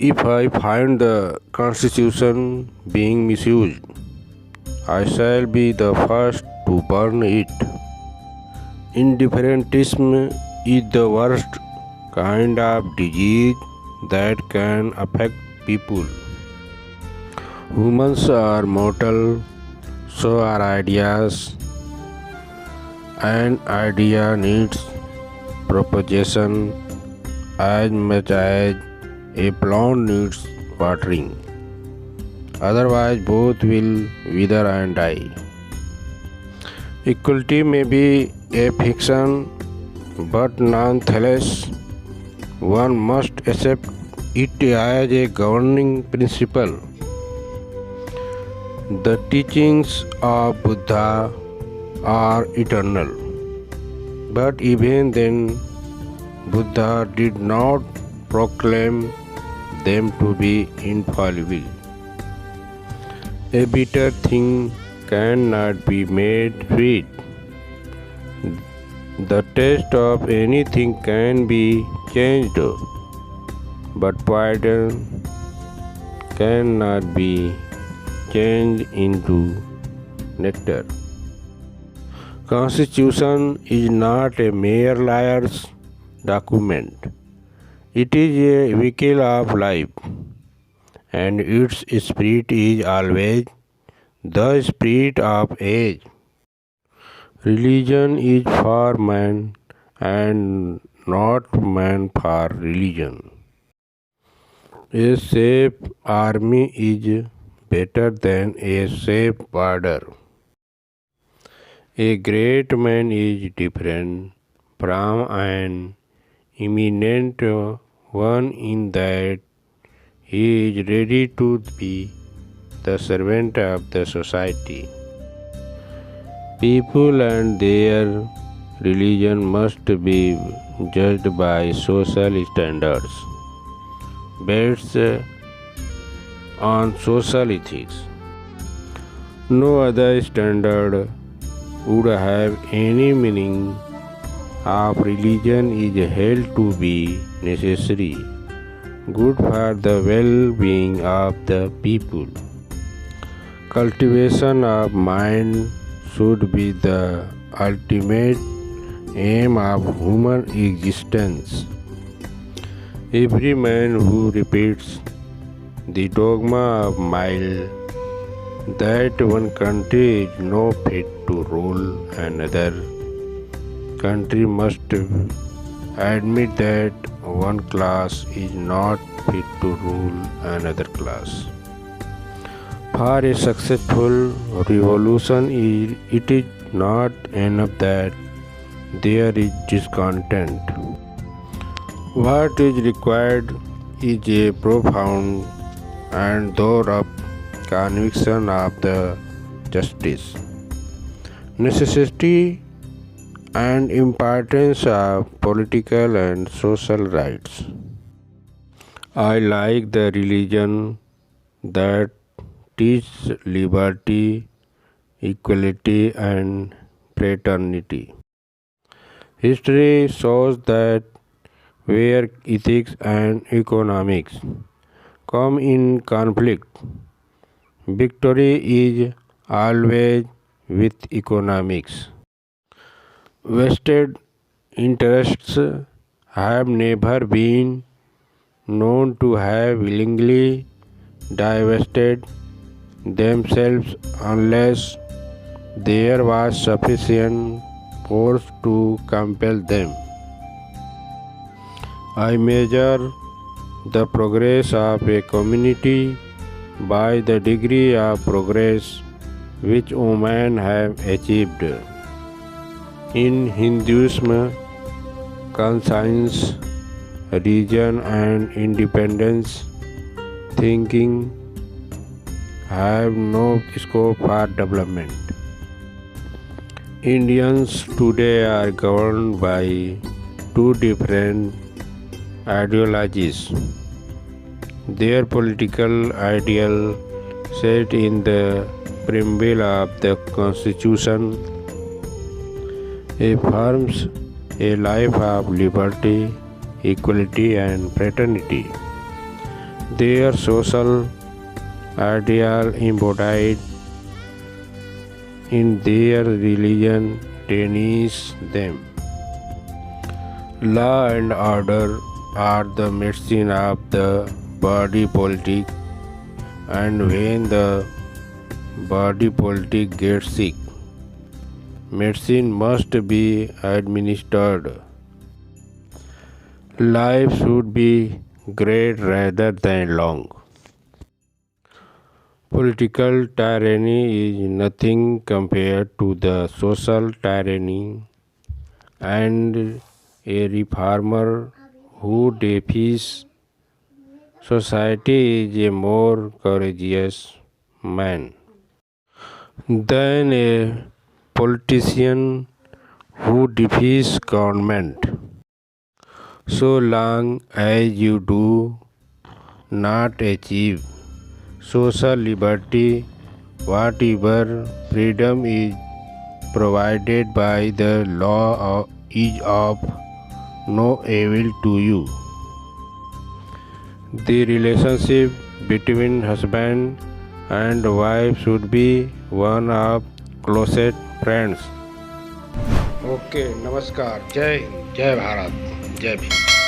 If I find the Constitution being misused, I shall be the first to burn it. Indifferentism is the worst kind of disease that can affect people. Humans are mortal, so are ideas, and idea needs propagation as much as a plant needs watering. Otherwise, both will wither and die. Equality may be a fiction, but nonetheless, one must accept it as a governing principle. The teachings of Buddha are eternal, but even then, Buddha did not proclaim them to be infallible. A bitter thing cannot be made sweet. The taste of anything can be changed, but poison cannot be changed into nectar. Constitution is not a mere liar's document. It is a vehicle of life, and its spirit is always the spirit of age. Religion is for man and not man for religion. A safe army is better than a safe border. A great man is different from an eminent one in that he is ready to be the servant of the society. People and their religion must be judged by social standards based on social ethics. No other standard would have any meaning of religion is held to be necessary, good for the well-being of the people. Cultivation of mind should be the ultimate aim of human existence. Every man who repeats the dogma of mile that one country is no fit to rule another country must admit that one class is not fit to rule another class. For a successful revolution, it is not enough that there is discontent. What is required is a profound and thorough conviction of the justice, necessity, and importance of political and social rights. I like the religion that teaches liberty, equality, and fraternity. History shows that where ethics and economics come in conflict, victory is always with economics. Vested interests have never been known to have willingly divested themselves unless there was sufficient force to compel them. I measure the progress of a community by the degree of progress which women have achieved. In Hinduism, conscience, religion, and independence thinking have no scope for development. Indians today are governed by two different ideologies. Their political ideal set in the preamble of the Constitution affirms a life of liberty, equality, and fraternity. Their social ideal embodied in their religion denies them. Law and order are the medicine of the body politic, and when the body politic gets sick, medicine must be administered. Life should be great rather than long. Political tyranny is nothing compared to the social tyranny, and a reformer who defies society is a more courageous man than a politician who defies government. So long as you do not achieve social liberty, whatever freedom is provided by the law is of no avail to you. The relationship between husband and wife should be one of closest friends. Okay, नमस्कार, जय हिंद, जय भारत, जय भीम।